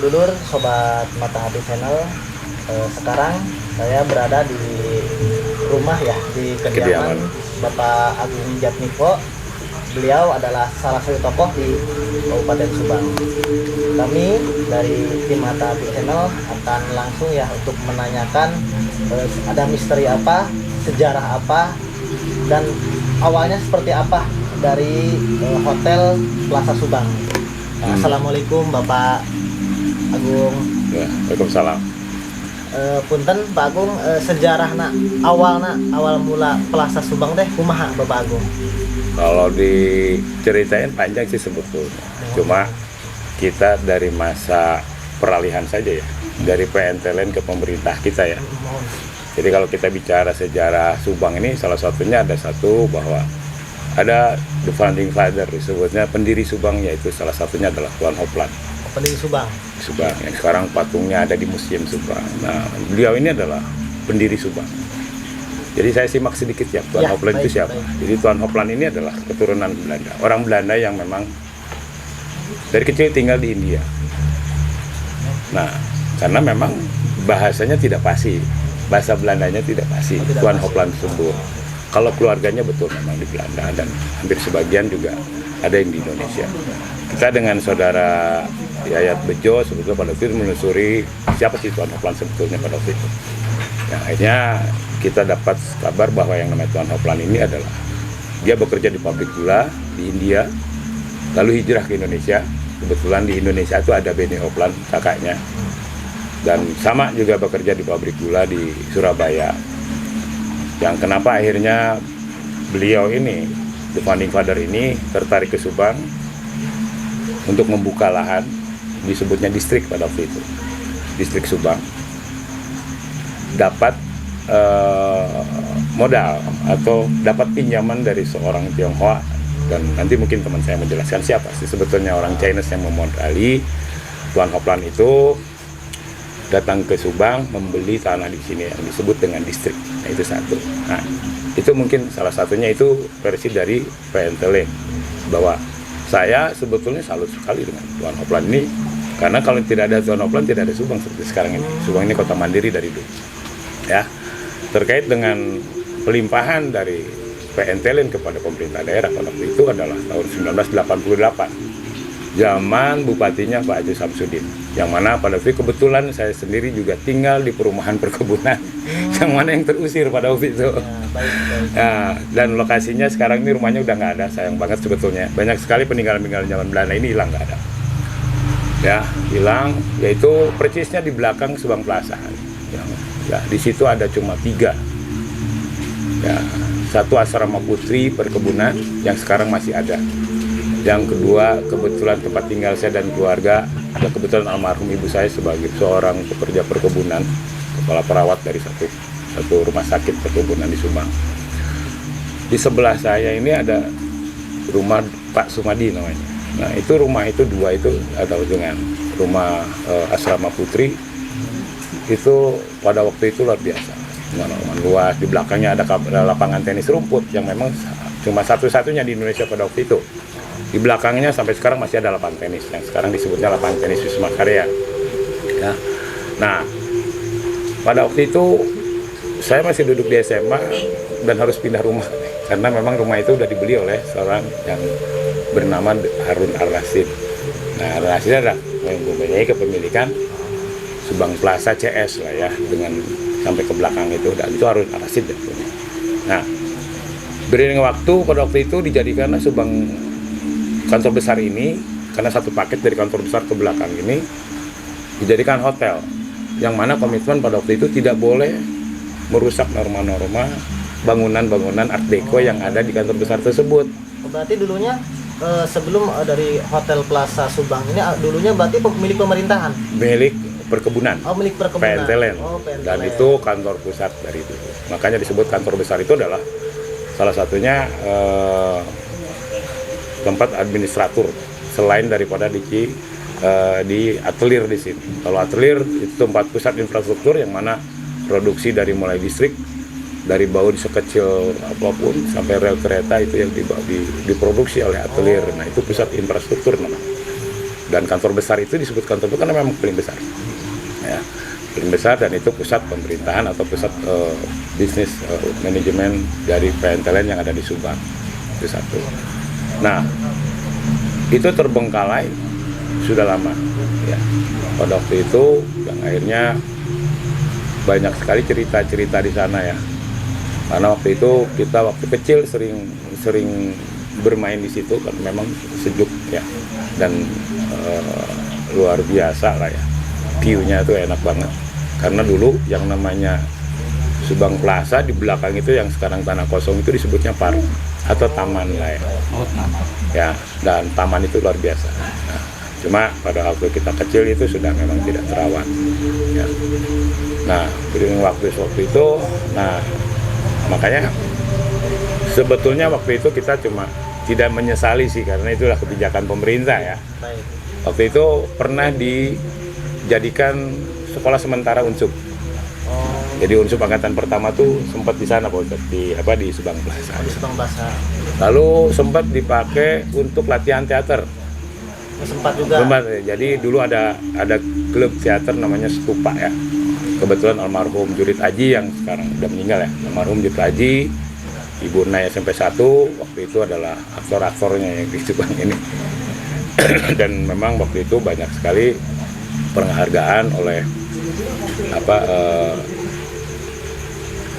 dulur-dulur sobat Mata Hati Channel. Sekarang saya berada di rumah ya, di kediaman Bapak Agung Jatmiko. Beliau adalah salah satu tokoh di Kabupaten Subang. Kami dari tim Mata Hati Channel akan langsung ya untuk menanyakan ada misteri apa, sejarah apa, dan awalnya seperti apa dari Hotel Plaza Subang. Assalamualaikum Bapak Agung. Ya, waalaikumsalam. Punten Pak Agung, sejarahna awal mula Plaza Subang teh kumaha Bapak Agung? Kalau diceritain panjang sih sebetulnya. Cuma kita dari masa peralihan saja ya, dari PNTLN ke pemerintah kita ya. Jadi kalau kita bicara sejarah Subang ini, salah satunya ada satu bahwa ada the founding father, disebutnya pendiri Subang, yaitu salah satunya adalah Tuan Hoplan. Pendiri Subang. Subang yang sekarang patungnya ada di Museum Subang. Nah, beliau ini adalah pendiri Subang. Jadi saya simak sedikit ya, Tuan Hoplan itu siapa. Jadi Tuan Hoplan ini adalah keturunan Belanda, orang Belanda yang memang dari kecil tinggal di India. Nah, karena memang bahasanya tidak pasti, bahasa Belandanya tidak pasti. Tuan Hoplan tersebut. Kalau keluarganya betul memang di Belanda dan hampir sebagian juga ada yang di Indonesia. Kita dengan saudara Yayat Bejo sebetulnya pada waktu itu menelusuri siapa sih Tuan Hoplan sebetulnya pada waktu itu. Nah, akhirnya kita dapat kabar bahwa yang namanya Tuan Hoplan ini adalah dia bekerja di pabrik gula di India, lalu hijrah ke Indonesia. Kebetulan di Indonesia itu ada Beni Hoplan, kakaknya, dan sama juga bekerja di pabrik gula di Surabaya. Yang kenapa akhirnya beliau ini, the founding father ini, tertarik ke Subang untuk membuka lahan, disebutnya distrik pada waktu itu, distrik Subang, dapat modal atau dapat pinjaman dari seorang Tionghoa, dan nanti mungkin teman saya menjelaskan siapa sih sebetulnya orang Chinese yang memodali Tuan Hoplan itu datang ke Subang membeli tanah di sini yang disebut dengan distrik. Nah, itu satu. Nah, itu mungkin salah satunya itu versi dari PNTLN, bahwa saya sebetulnya salut sekali dengan Tuan Hoplan ini, karena kalau tidak ada Tuan Hoplan tidak ada Subang seperti sekarang ini. Subang ini kota mandiri dari dulu. Ya, terkait dengan pelimpahan dari PNTLN kepada pemerintah daerah pada waktu itu adalah tahun 1988. Zaman bupatinya Pak Haji Samsudin, yang mana pada waktu itu kebetulan saya sendiri juga tinggal di perumahan perkebunan, yang mana yang terusir pada waktu itu. Nah, dan lokasinya sekarang ini rumahnya udah nggak ada, sayang banget sebetulnya. Banyak sekali peninggalan-peninggalan zaman Belanda ini hilang, nggak ada. Ya, hilang, yaitu persisnya di belakang Subang Plaza. Ya, di situ ada cuma 3. Ya, satu asrama putri perkebunan yang sekarang masih ada. Yang kedua, kebetulan tempat tinggal saya dan keluarga, ya kebetulan almarhum ibu saya sebagai seorang pekerja perkebunan, kepala perawat dari satu rumah sakit perkebunan di Subang. Di sebelah saya ini ada rumah Pak Sumadi namanya. Nah, itu rumah itu 2 itu atau dengan rumah asrama putri itu pada waktu itu luar biasa. Rumah luas, di belakangnya ada lapangan tenis rumput yang memang cuma satu-satunya di Indonesia pada waktu itu. Di belakangnya sampai sekarang masih ada lapangan tenis yang sekarang disebutnya lapangan tenis Wisma Karya. Ya. Nah, pada waktu itu saya masih duduk di SMA dan harus pindah rumah karena memang rumah itu sudah dibeli oleh seorang yang bernama Harun Ar-Rasyid. Nah, Ar-Rasyid adalah mempunyai kepemilikan Subang Plaza CS lah ya, dengan sampai ke belakang itu, dan itu Harun Ar-Rasyid ya. Nah, beriring waktu pada waktu itu dijadikanlah Subang kantor besar ini, karena satu paket dari kantor besar ke belakang ini dijadikan hotel, yang mana komitmen pada waktu itu tidak boleh merusak norma-norma bangunan-bangunan Art Deco yang ada di kantor besar tersebut. Berarti dulunya sebelum dari Hotel Plaza Subang ini dulunya berarti milik pemerintahan? Milik perkebunan. Oh, milik perkebunan. PNTLN. Oh, PNTLN. Dan itu kantor pusat dari itu. Makanya disebut kantor besar itu adalah salah satunya tempat administratur selain daripada di atelier di sini. Kalau atelier itu tempat pusat infrastruktur yang mana produksi dari mulai listrik, dari baut sekecil apapun sampai rel kereta itu yang diproduksi oleh atelier. Nah, itu pusat infrastruktur namanya. Dan kantor besar itu disebut kantor besar karena memang paling besar. Ya, paling besar, dan itu pusat pemerintahan atau pusat bisnis manajemen dari PNTLN yang ada di Subang. Itu satu. Nah, itu terbengkalai sudah lama. Ya, pada waktu itu yang akhirnya banyak sekali cerita-cerita di sana ya. Karena waktu itu kita waktu kecil sering bermain di situ kan, memang sejuk ya, dan luar biasa lah ya. View-nya tuh enak banget. Karena dulu yang namanya Subang Plaza di belakang itu yang sekarang tanah kosong itu disebutnya park atau taman lah ya. Oh, taman. Ya, dan taman itu luar biasa. Nah, cuma pada waktu kita kecil itu sudah memang tidak terawat. Ya. Nah, beriring waktu itu, nah makanya sebetulnya waktu itu kita cuma tidak menyesali sih, karena itulah kebijakan pemerintah ya. Baik. Waktu itu pernah dijadikan sekolah sementara Unsub. Oh, Jadi Unsub angkatan pertama tuh sempat di sana Pak Ustadz, di Subang Plaza. di Subang Plaza. Lalu sempat dipakai untuk latihan teater. Sempat juga. Sempat, jadi dulu ada klub teater namanya Stupa ya. Kebetulan almarhum Jurit Aji yang sekarang udah meninggal ya. Almarhum Jurit Aji, Ibu Naya SMP 1 waktu itu adalah aktor-aktornya yang di Subang ini. Dan memang waktu itu banyak sekali penghargaan oleh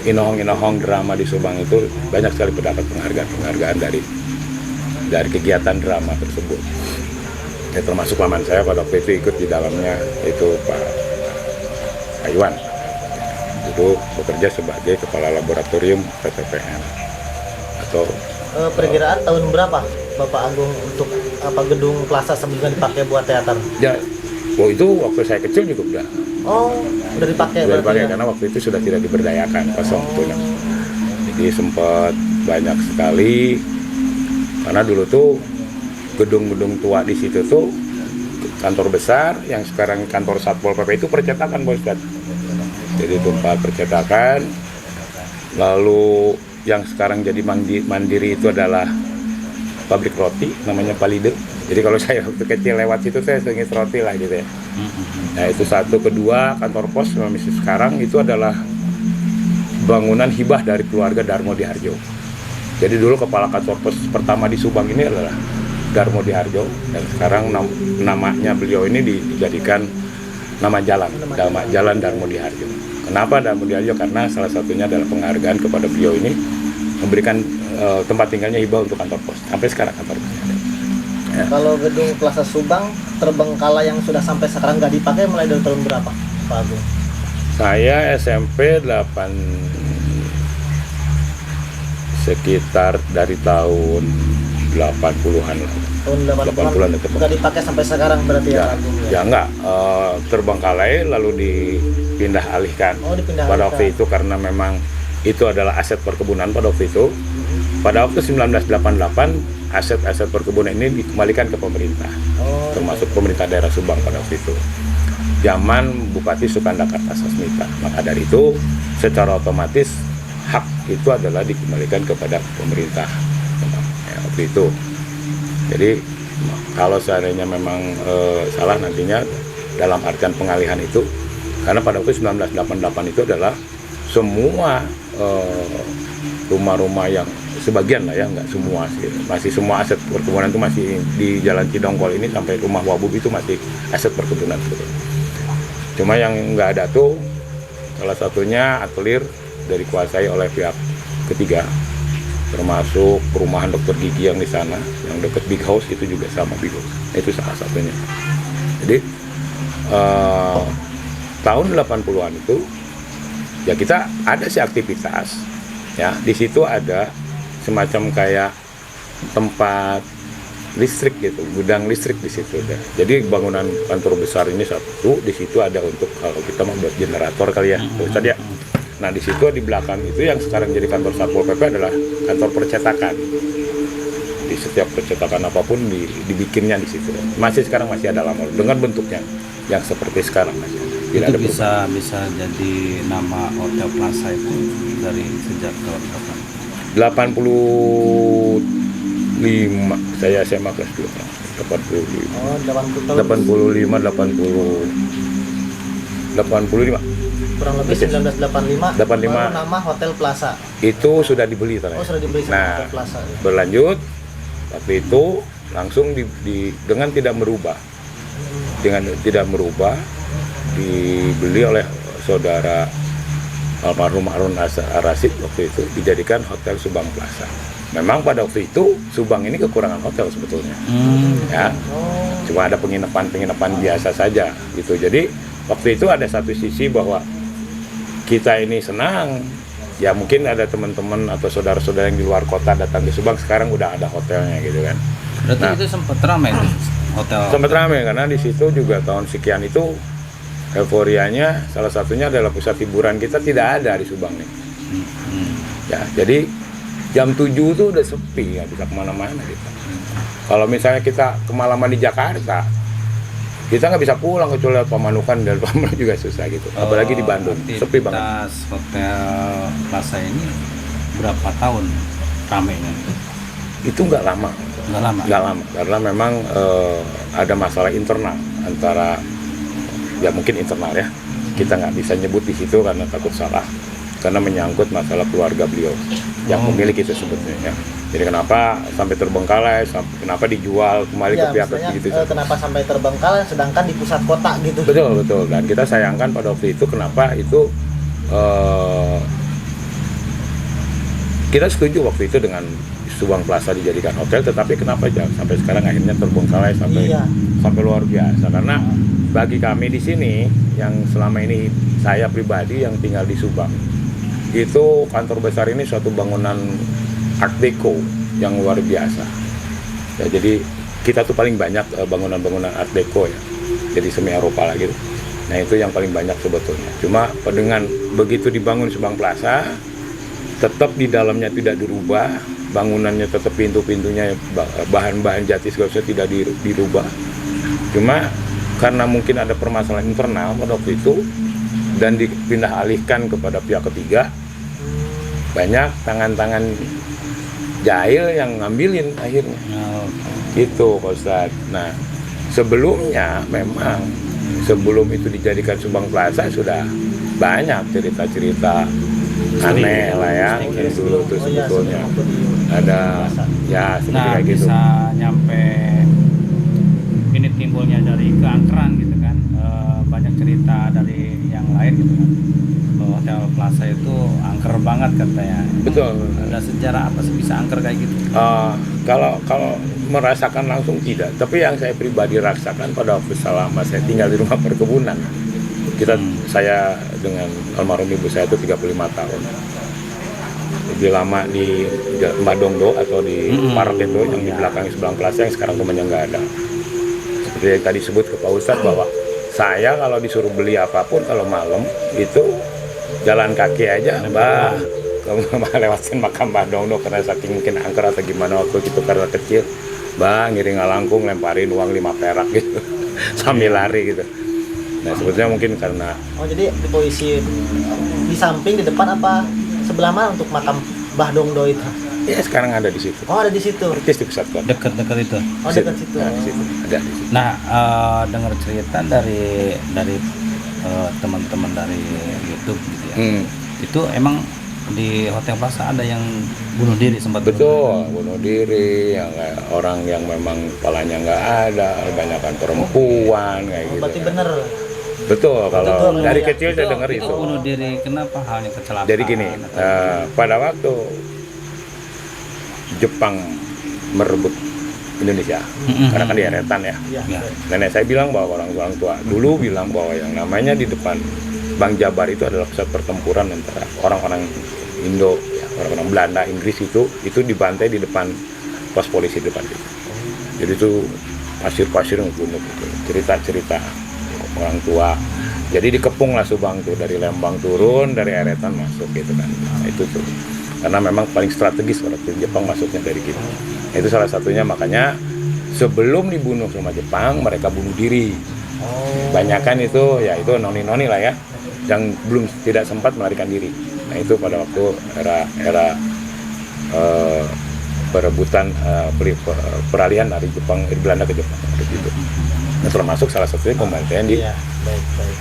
inohong-inohong drama di Subang itu, banyak sekali mendapat penghargaan dari kegiatan drama tersebut. Ya, termasuk paman saya pada waktu itu ikut di dalamnya, itu Pak Aywan. Itu bekerja sebagai kepala laboratorium PTPN. Atau Perkiraan tahun berapa Bapak Agung untuk gedung Plaza sebelumnya dipakai buat teater? ya, itu waktu saya kecil juga udah. Oh, udah dipakai Sudah berarti dipakai ya? karena waktu itu sudah tidak diberdayakan pas waktu itu. Jadi sempat banyak sekali, karena dulu tuh gedung-gedung tua di situ tuh kantor besar yang sekarang kantor Satpol PP itu percetakan Bos Ustadz. Jadi tempat percetakan. Lalu yang sekarang jadi mandiri itu adalah pabrik roti namanya Palide. Jadi kalau saya waktu kecil lewat situ saya sering roti lah gitu ya. Nah itu satu. Kedua, kantor pos masih sekarang itu adalah bangunan hibah dari keluarga Darmo Diharjo. Jadi dulu kepala kantor pos pertama di Subang ini adalah Darmo Diharjo, dan sekarang namanya beliau ini dijadikan nama jalan Darmo Diharjo. Kenapa Darmo Diharjo? Karena salah satunya adalah penghargaan kepada beliau ini memberikan tempat tinggalnya hibah untuk kantor pos. Sampai sekarang kantor posnya ada. Ya. Kalau gedung Plaza Subang terbengkalai yang sudah sampai sekarang nggak dipakai mulai dari tahun berapa, Pak Agung? Saya SMP 8 sekitar dari tahun 80-an lah. Tahun 80-an itu. nggak dipakai sampai sekarang berarti ya, Pak Agung? Ya enggak, terbengkalai lalu dipindah alihkan. Oh, dipindah Pada waktu alihkan. itu karena memang itu adalah aset perkebunan pada waktu itu. Pada waktu 1988 aset-aset perkebunan ini dikembalikan ke pemerintah, termasuk pemerintah daerah Subang pada waktu itu. Zaman Bupati Sukanda Kartasasmita. Maka dari itu secara otomatis hak itu adalah dikembalikan kepada pemerintah ya, waktu itu. Jadi kalau seandainya memang salah nantinya dalam artian pengalihan itu, karena pada waktu 1988 itu adalah semua rumah-rumah yang sebagian lah ya, nggak semua sih, masih semua aset perkebunan itu masih di Jalan Cidongkol ini sampai rumah Wabub itu masih aset perkebunan gitu. Cuma yang nggak ada tuh salah satunya atelier dari dikuasai oleh pihak ketiga, termasuk perumahan dokter gigi yang di sana, yang dekat Big House itu juga sama Big House. Itu salah satunya. Jadi tahun 80-an itu ya kita ada sih aktivitas ya, di situ ada semacam kayak tempat listrik gitu, gudang listrik di situ deh. Jadi bangunan kantor besar ini satu, di situ ada untuk kalau kita mau buat generator kali ya, Ustaz ya. Nah di situ di belakang itu yang sekarang jadi kantor Satpol PP adalah kantor percetakan. Di setiap percetakan apapun dibikinnya di situ. Masih sekarang masih ada lama dengan bentuknya yang seperti sekarang masih ada. Tidak Itu ada bisa jadi nama Hotel Plaza itu dari sejak tahun kapan? 85 saya SMA kelas 2. 85 Oh, 80 tahun. 85 85 Kurang lebih Oke. 1985. 85. Baru nama Hotel Plaza. itu sudah dibeli ternyata. Oh, sudah dibeli sama Nah, Hotel Plaza. Ya. berlanjut waktu itu langsung dengan tidak merubah dibeli oleh saudara almarhum Harun Ar-Rasyid waktu itu dijadikan Hotel Subang Plaza. Memang pada waktu itu Subang ini kekurangan hotel sebetulnya, ya. Oh, Cuma ada penginapan biasa saja gitu. Jadi waktu itu ada satu sisi bahwa kita ini senang, ya mungkin ada teman-teman atau saudara-saudara yang di luar kota datang ke Subang, sekarang udah ada hotelnya gitu kan. Berarti Nah. itu sempat ramai itu hotel. Sempat ramai karena di situ juga tahun sekian itu euforianya salah satunya adalah pusat hiburan kita tidak ada di Subang nih. Ya, jadi jam 7 itu udah sepi, nggak bisa kemana-mana gitu. Kalau misalnya kita kemalaman di Jakarta, kita nggak bisa pulang kecuali lewat Pamanukan, dan Pamanukan juga susah gitu. Apalagi di Bandung, sepi banget. Aktivitas Hotel Plaza ini berapa tahun ramainya? Itu nggak lama, Nggak lama. karena memang ada masalah internal antara, ya mungkin internal ya. Kita nggak bisa nyebut di situ karena takut salah, karena menyangkut masalah keluarga beliau yang pemilik itu sebetulnya. Jadi kenapa sampai terbengkalai, kenapa dijual kembali ke iya, pihak maksudnya, gitu. kenapa sampai terbengkalai sedangkan di pusat kota gitu. Betul. Dan kita sayangkan pada waktu itu kenapa itu kita setuju waktu itu dengan Subang Plaza dijadikan hotel, tetapi kenapa sampai sekarang akhirnya terbengkalai sampai Iya. luar biasa. Karena bagi kami di sini yang selama ini saya pribadi yang tinggal di Subang, itu kantor besar ini suatu bangunan Art Deco yang luar biasa. Ya, jadi kita tuh paling banyak bangunan-bangunan Art Deco ya, jadi semi Eropa lah gitu. Nah itu yang paling banyak sebetulnya. Cuma dengan begitu dibangun Subang Plaza, tetap di dalamnya tidak dirubah, bangunannya tetap pintu-pintunya bahan-bahan jati segala sesuatu tidak dirubah. Cuma karena mungkin ada permasalahan internal pada waktu itu dan dipindah alihkan kepada pihak ketiga, banyak tangan-tangan jahil yang ngambilin akhirnya. Gitu Pak Ustadz. Nah sebelumnya memang sebelum itu dijadikan Subang Plaza sudah banyak cerita-cerita aneh lah ya dari dulu tuh sebetulnya. Ada ya seperti Nah, kayak gitu. bisa nyampe ini timbulnya dari keangkeran gitu kan. Banyak cerita dari yang lain gitu kan. Bahwa Hotel Plaza itu angker banget katanya. Betul. Ada sejarah apa sih bisa angker kayak gitu? Kalau merasakan langsung tidak, tapi yang saya pribadi rasakan pada waktu selama saya tinggal di rumah perkebunan, saya dengan almarhum ibu saya itu 35 tahun, lebih lama di Mbak Dongdo atau di park itu yang di belakang Subang Plaza yang sekarang rumahnya nggak ada. Seperti yang tadi sebut ke Pak Ustadz bahwa saya kalau disuruh beli apapun kalau malam itu jalan kaki aja, Mbak. Kamu lewatin makam Mbak Dongdo karena saking mungkin angker atau gimana waktu itu karena kecil, Mbak ngiring ngalangkung lemparin uang 5 perak gitu sambil lari gitu. Nah sebetulnya mungkin karena jadi di posisi di samping, di depan apa sebelah mana untuk makam Mbah Dongdo itu? ya sekarang ada di situ. Oh, ada di situ. Persis di pusat kota. Dekat-dekat itu. Oh, dekat situ. Nah, di situ. Ada di situ. Nah, dengar cerita dari teman-teman dari YouTube gitu ya. Itu emang di Hotel Plaza ada yang bunuh diri sempat Betul, bunuh diri, yang kayak orang yang memang kepalanya nggak ada, kebanyakan perempuan kayak gitu. Berarti bener. Betul, kalau Betul, dari ya. kecil saya dengar itu itu. bunuh diri kenapa halnya kecelakaan? Jadi gini, pada waktu Jepang merebut Indonesia, karena kan di Eretan ya. Iya. Nenek saya bilang bahwa orang tua dulu bilang bahwa yang namanya di depan Bang Jabar itu adalah pusat pertempuran antara orang-orang Indo, ya, orang-orang Belanda, Inggris itu dibantai di depan pos polisi depan itu. Jadi itu pasir-pasir ngebunuh gitu. Cerita-cerita orang tua. Jadi dikepung lah Subang tuh, dari Lembang turun, dari Eretan masuk gitu kan. Nah, itu tuh. Karena memang paling strategis waktu Jepang masuknya dari gitu. Nah, itu salah satunya, makanya sebelum dibunuh sama Jepang mereka bunuh diri. Banyakan itu ya itu noni-noni lah ya, yang belum tidak sempat melarikan diri. Nah itu pada waktu era perebutan peralihan dari Jepang, dari Belanda ke Jepang gitu. Nah, termasuk salah satunya pembantaian di Iya,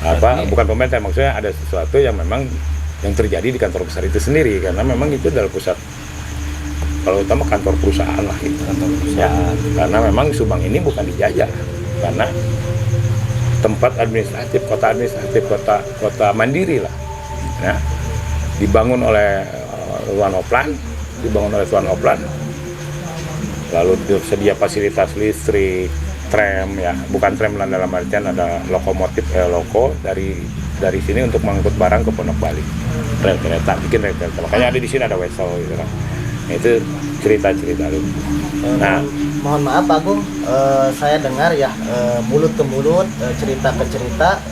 baik. bukan pembantaian, maksudnya ada sesuatu yang memang yang terjadi di kantor besar itu sendiri, karena memang itu adalah pusat, kalau utama kantor perusahaan lah gitu. Kantor Ya, perusahaan. karena memang Subang ini bukan dijajah, karena tempat administratif, kota mandiri lah. Ya, dibangun oleh Tuan Oplan, lalu tersedia fasilitas listrik, tram ya, bukan tram dalam artian ada lokomotif loko dari sini untuk mengangkut barang ke Pondok Bali, rel kereta, bikin rel kereta, makanya ada di sini ada wesel gitu kan. Nah, itu cerita lu. Nah, Mohon maaf Pak Agung, saya dengar ya mulut ke mulut, cerita ke cerita.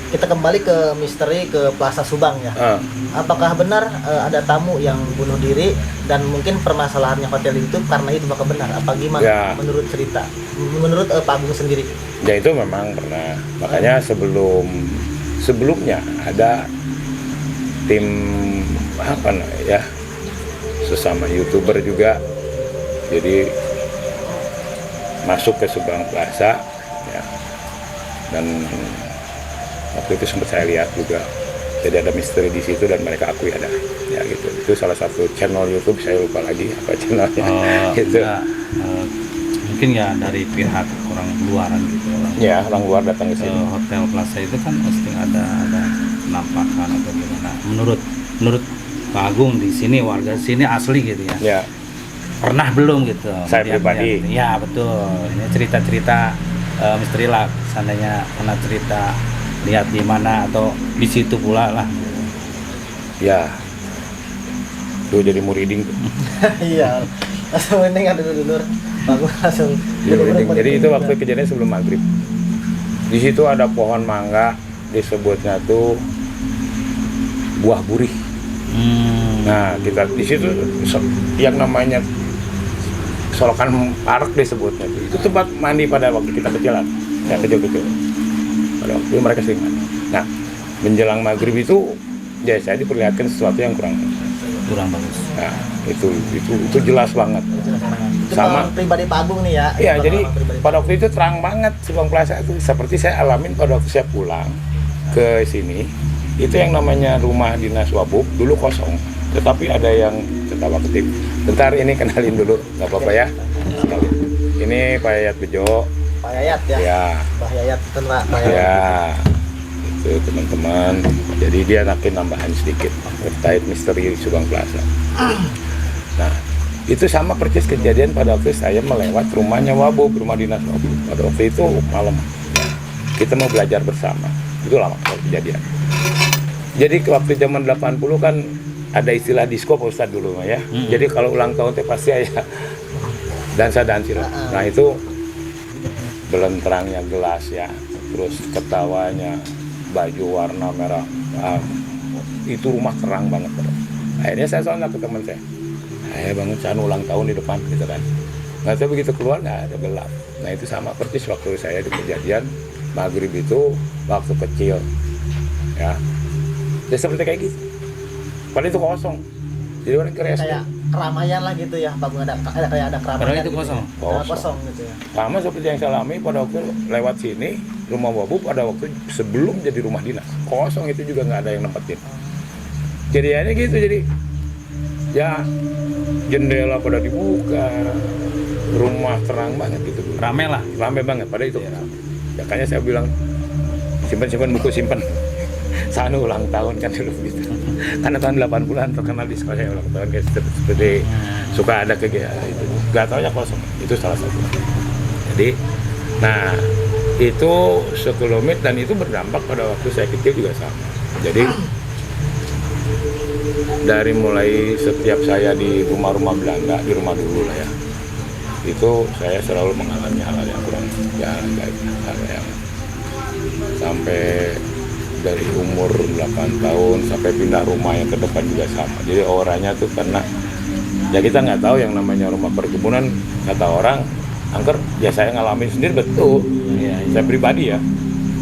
Kita kembali ke misteri ke Plaza Subang ya. Apakah benar ada tamu yang bunuh diri dan mungkin permasalahannya hotel itu karena itu, apakah benar? Apa gimana Ya. menurut cerita? Menurut Pak Agung sendiri? ya itu memang pernah, makanya sebelumnya ada tim apa ya, sesama YouTuber juga, jadi masuk ke Subang Plaza ya, dan waktu itu sempat saya lihat juga, jadi ada misteri di situ dan mereka akui ada ya gitu. Itu salah satu channel YouTube, saya lupa lagi apa channelnya. Gitu. Ya, mungkin ya dari pihak orang luaran gitu, Orang luar datang ke sini. Hotel Plaza itu kan pasti ada penampakan atau gimana. Menurut Pak Agung di sini, warga sini asli gitu ya. Ya, Pernah belum gitu? Saya pribadi. Ya betul. Ini cerita-cerita misteri lah. Seandainya pernah cerita lihat di mana atau di situ pula lah. ya. Tuh jadi muriding tuh. Iya, langsung ini ada dulu. Pak Agung langsung. Jadi itu waktu kejadian sebelum maghrib. Di situ ada pohon mangga, disebutnya tuh buah burih. Nah, kita di situ yang namanya Solokan Park disebutnya tuh. Itu tempat mandi pada waktu kita kecilan, ya kecil-kecil. Pada waktu itu mereka sering mandi. Nah, menjelang maghrib itu, ya saya diperlihatkan sesuatu yang kurang bagus. Nah, itu jelas banget. Itu Sama. pengalaman pribadi Pak Agung nih ya. Iya, Itu jadi pengalaman pribadi. pada waktu itu terang banget Subang Plaza itu, seperti saya alamin pada waktu saya pulang ke sini. Itu yang namanya rumah dinas Wabub dulu kosong, tetapi ada yang ketawa ketip. Bentar, ini kenalin dulu, nggak apa-apa ya. Ini Pak Yayat Bejo. Pak Yayat ya. Ya, Pak Yayat, betul Pak Yayat. ya. Itu teman-teman. Jadi dia nakin nambahan sedikit terkait misteri Subang Plaza. Nah, itu sama persis kejadian pada waktu saya melewat rumahnya Wabub, rumah dinas Wabub. Pada waktu itu malam, kita mau belajar bersama. Itu lama kalau kejadian. Jadi waktu zaman 80 kan ada istilah disko Pak Ustadz dulu ya. Jadi kalau ulang tahun teh pasti ya dansa-dansi lah. Nah, itu belenterangnya gelas ya, terus ketawanya, baju warna merah. Itu rumah terang banget. Akhirnya saya soalnya ke teman saya, bangun saya ulang tahun di depan gitu kan. Nggak tahu begitu keluar nggak ada gelap. Nah, itu sama persis waktu saya di kejadian maghrib itu waktu kecil ya. Ya seperti kayak gitu. Padahal itu kosong. Jadi orang kira Kayak keramaian lah gitu ya, Pak Agung, ada kayak ada keramaian. Padahal itu gitu kosong. Ya. Kosong gitu ya. sama seperti yang saya alami pada waktu lewat sini, rumah Wabub pada waktu sebelum jadi rumah dinas. Kosong, itu juga nggak ada yang nempatin. Jadinya gitu, jadi ya jendela pada dibuka, rumah terang banget gitu. Rame lah. Rame banget pada itu. Makanya saya bilang simpan buku, simpan. Saya ulang tahun kan dulu gitu. Karena tahun 80-an terkenal di sekolah saya ulang tahun kayak seperti suka ada kegiatan itu. Gak tau ya kosong. Itu salah satu. Jadi, nah itu sekelumit dan itu berdampak pada waktu saya kecil juga sama. Jadi dari mulai setiap saya di rumah-rumah Belanda, di rumah dulu lah ya, itu saya selalu mengalami hal-hal yang kurang ya, hal yang sampai dari umur 8 tahun sampai pindah rumah yang ke depan juga sama. Jadi orangnya tuh karena ya kita nggak tahu yang namanya rumah perkebunan, kata orang angker, ya saya ngalamin sendiri betul. Saya pribadi ya,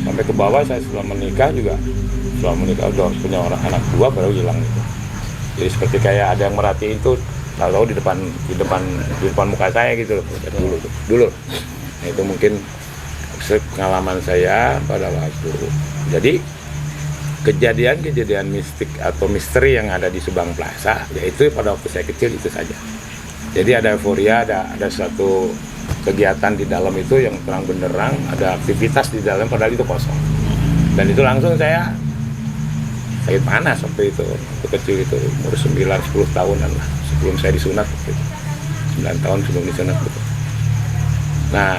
sampai ke bawah saya setelah menikah udah punya orang anak 2 baru hilang itu. Jadi seperti kayak ada yang merhatiin tuh tahu di depan muka saya gitu loh, dari dulu. Nah, itu mungkin pengalaman saya pada waktu. Jadi kejadian mistik atau misteri yang ada di Subang Plaza, yaitu pada waktu saya kecil itu saja. Jadi ada euforia, ada suatu kegiatan di dalam itu yang terang benderang, ada aktivitas di dalam padahal itu kosong. Dan itu langsung saya sakit panas waktu itu, waktu kecil itu, umur 9-10 tahunan lah, sebelum saya disunat waktu itu. 9 tahun sebelum disunat gitu. Nah,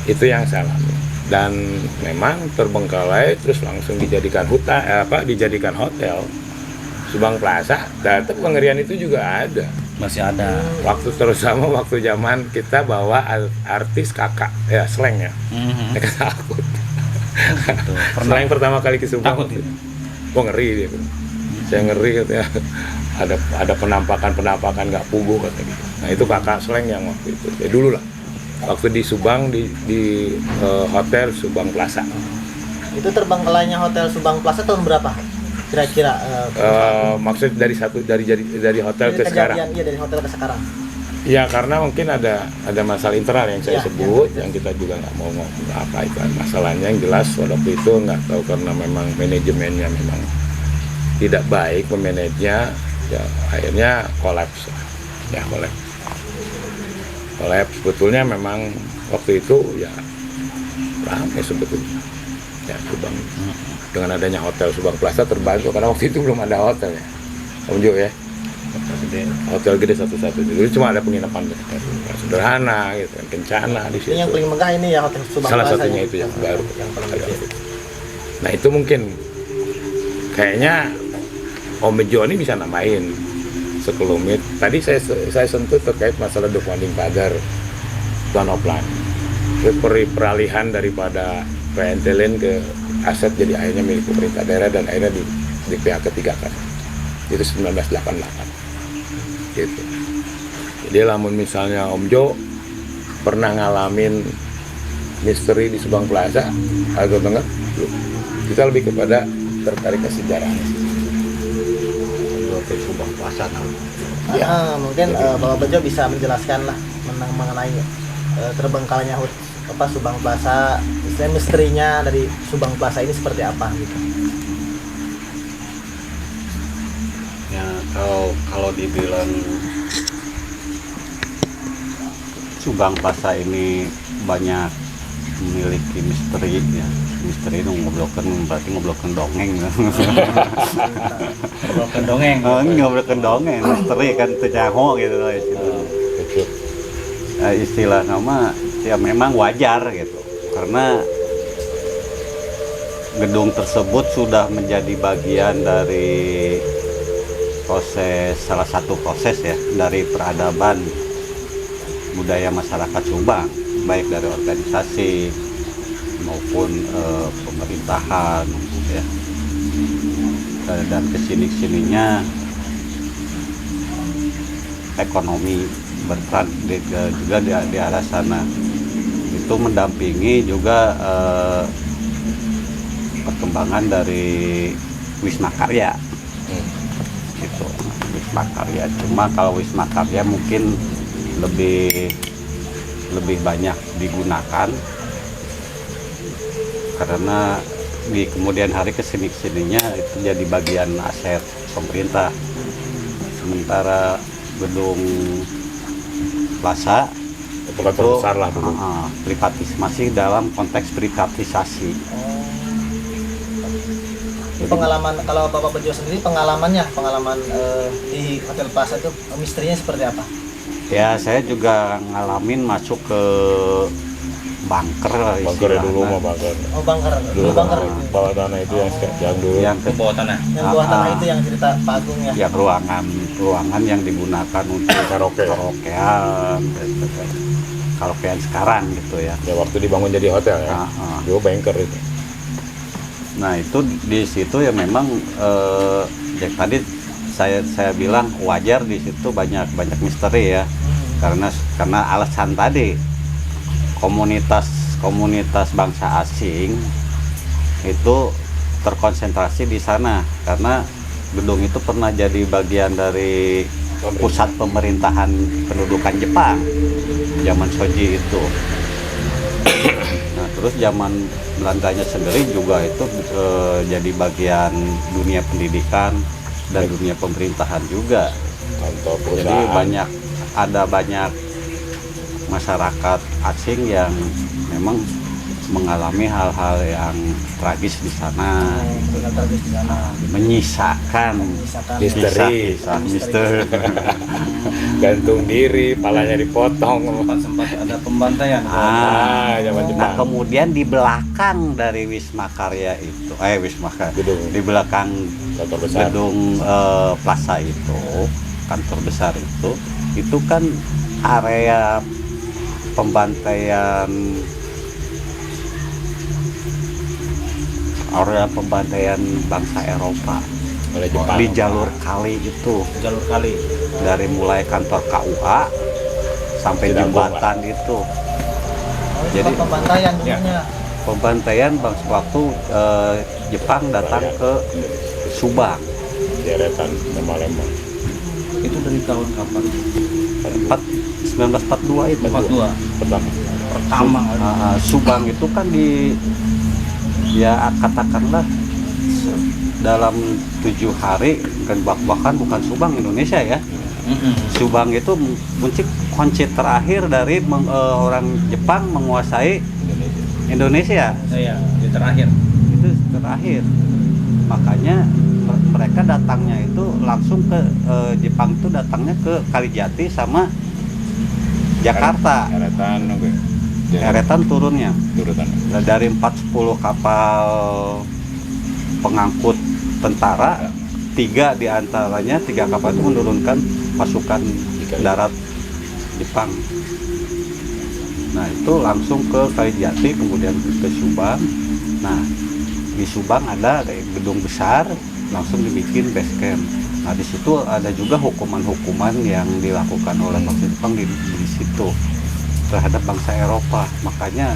itu yang saya alami. Dan memang terbengkalai terus langsung dijadikan dijadikan hotel Subang Plaza. Dan pengerian itu juga ada. Masih ada. Waktu terutama waktu zaman kita bawa artis kakak, ya slang ya. Mereka takut. Slang pertama kali ke Subang. Takut itu. Wah, ngeri dia. Saya ngeri katanya. Ada penampakan nggak puguh katanya gitu. Nah, itu kakak slang yang waktu itu. Ya dulu lah. Waktu di Subang di hotel Subang Plaza. Itu terbengkalainya hotel Subang Plaza tahun berapa? Kira-kira maksud dari hotel ke sekarang. Iya, dari hotel ke sekarang. Ya, karena mungkin ada masalah internal yang saya sebut, yang kita juga nggak mau ngomong apa itu masalahnya. Yang jelas waktu itu nggak tahu karena memang manajemennya memang tidak baik memanajenya, ya akhirnya kolaps. Ya kolaps. Sebetulnya memang waktu itu ya ramai sebetulnya. Ya Subang dengan adanya hotel Subang Plaza terbantu karena waktu itu belum ada hotel ya. Om Jo ya. Hotel gede satu-satunya. Dulu cuma ada penginapan sederhana gitu kan, Kencana di situ. Ini yang paling megah ini ya hotel Subang Salah Plaza. satunya itu yang baru. Nah, itu mungkin kayaknya Om Jo ini bisa namain sekelumit. Tadi saya sentuh terkait masalah Defounding Father Tuan Oplan. Peralihan daripada PNTLN ke aset jadi akhirnya milik pemerintah daerah dan akhirnya di pihak ketiga kan. Itu 1988. Gitu. Jadi lamun misalnya Om Jo pernah ngalamin misteri di Subang Plaza atau enggak? Kita lebih kepada tertarik ke sejarahnya. Subang Plaza Ya, mungkin Bapak Bejo bisa menjelaskan lah mengenai terbengkalainya Subang Plaza, istilah misterinya dari Subang Plaza ini seperti apa gitu. Ya, kalau dibilang Subang Plaza ini banyak memiliki misteri ya. Misteri itu berarti ngobrolkan dongeng. Ngobrolkan dongeng. Ngobrolkan dongeng, misteri kan tercaho gitu loh istilah nama ya memang wajar gitu. Karena gedung tersebut sudah menjadi bagian dari salah satu proses ya dari peradaban budaya masyarakat Subang, baik dari organisasi maupun pemerintahan ya, dan kesininya ekonomi berperan juga di arah sana. Itu mendampingi juga perkembangan dari Wisma Karya gitu. Wisma Karya, cuma kalau Wisma Karya mungkin lebih banyak digunakan karena di kemudian hari kesininya itu jadi bagian aset pemerintah. Sementara gedung Plaza itu besar lah dulu. Masih dalam konteks privatisasi. Pengalaman kalau Bapak Bejo sendiri pengalaman di Hotel Plaza itu misterinya seperti apa? Ya, saya juga ngalamin masuk ke bunker dulu mah bunker. Oh, bunker. Dulu bunker bawah tanah itu yang dulu. Yang ke Bawah tanah. Yang bawah tanah itu yang cerita Pak Agung ya. Yang ruangan yang digunakan untuk karaokean sekarang gitu ya. Ya waktu dibangun jadi hotel ya. Dulu bunker itu. Nah, itu di situ ya memang yang tadi saya bilang wajar di situ banyak misteri ya. Karena alasan tadi komunitas bangsa asing itu terkonsentrasi di sana karena gedung itu pernah jadi bagian dari pusat pemerintahan pendudukan Jepang zaman Shoji itu. Nah, terus zaman Belandanya sendiri juga itu jadi bagian dunia pendidikan dan dunia pemerintahan juga. Contoh Jadi perusahaan. ada banyak masyarakat asing yang memang mengalami hal-hal yang tragis di sana, Tinggal terus di sana. menyisakan Misalkan Misteri. kisah misteri. gantung diri, palanya dipotong. Sempat ada pembantaian. Zaman Nah, Jepang. kemudian di belakang dari Wisma Karya itu, Wisma Karya, Gedung. di belakang Kantor besar. gedung plaza itu, kantor besar itu kan area pembantaian bangsa Eropa Oleh Jepang. di jalur kali itu, Jalur kali. dari mulai kantor KUA sampai Tidak jembatan itu. jadi Jadi- pembantaian dulunya. Pembantaian waktu Jepang datang ke Subang Deretan Lembang-Lembang. Itu dari tahun kapan? 1942 itu. 42. Pertama. Pertama kali. Subang itu kan ya katakanlah dalam 7 hari, kan bahkan bukan Subang Indonesia ya. Subang itu kunci terakhir dari orang Jepang menguasai Indonesia. Iya, di terakhir. Itu terakhir. Makanya mereka datangnya itu langsung ke Jepang, itu datangnya ke Kalijati sama Jakarta. Deretan, oke. Eretan turunnya Turutan. dari 410 kapal pengangkut tentara, 3 diantaranya 3 kapal itu menurunkan pasukan darat Jepang. Nah, itu langsung ke Kalijati, kemudian ke Subang. Nah, di Subang ada gedung besar, langsung dibikin base camp. Nah, di situ ada juga hukuman-hukuman yang dilakukan oleh bangsa Jepang di situ terhadap bangsa Eropa. Makanya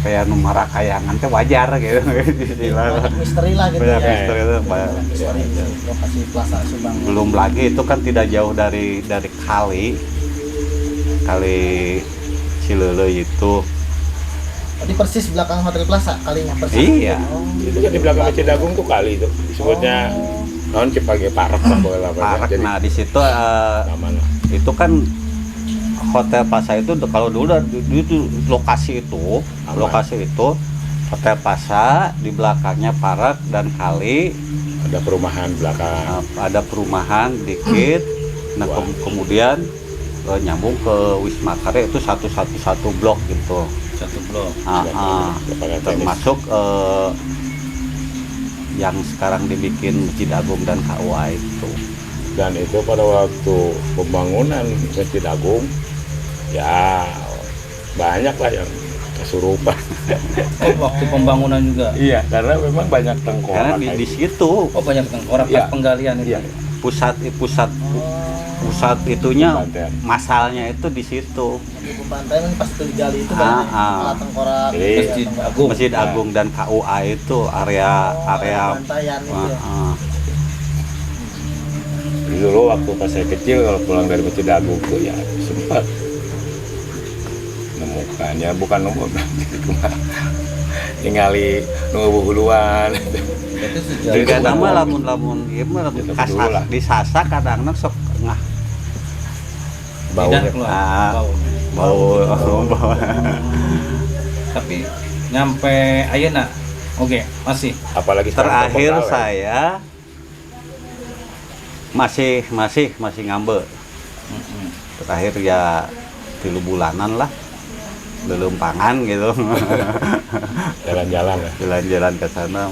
kayak numara kayangan teh wajar gitu. Banyak misteri lah gitu Banyak ya. misteri itu, banyak. Banyak misteri di lokasi Plaza Subang. Belum lagi itu kan tidak jauh dari kali Cileleu itu. Tadi persis belakang Hotel Plaza kalinya persis. Iya. Oh. Itu kan di belakang Cidagung tuh kali itu. Disebutnya non Cipage Park lah boleh lah. Parek. Jadi Nah, di situ aman lah. itu kan Hotel Plaza itu kalau dulu itu lokasi itu, Aman. Hotel Plaza, di belakangnya parek dan kali, Ada perumahan belakang. ada perumahan dikit. Nah, Wah. kemudian nyambung ke Wisma Karya itu satu blok gitu. Satu blok. Lapangan tenis. Termasuk yang sekarang dibikin Masjid Agung dan KUA itu. Dan itu pada waktu pembangunan Masjid Agung, ya banyak lah yang kesurupan. Oh, waktu pembangunan juga. Iya, karena memang banyak Karena tengkorak. di situ Oh, banyak tengkorak Iya. pas penggalian itu. Iya. pusat itunya, Pembantaian. masalnya itu di situ. Di pembantaian pas itu digali itu banyak alat tengkorak. Jadi, Masjid tengkorak. Agung. Masjid Agung dan KUA itu area Pembantaian itu. Ya. dulu waktu pas saya kecil kalau pulang dari Masjid Agung tuh ya sempat nemukannya, bukan nemu, ningali nunggu huluan. Itu sejauh juga Itu nama kan- lamun ieu mah Itu dulu lah. disasa kadang-kadang sok ngah Baunya. tidak keluar. Ah. Bau. bau. Tapi nyampe ayeuna. Oke, masih. Apalagi sekarang Terakhir terbengkalai. saya masih ngambe. Terakhir ya 3 bulanan lah, lelempangan gitu. jalan-jalan ya. Jalan-jalan ke sana.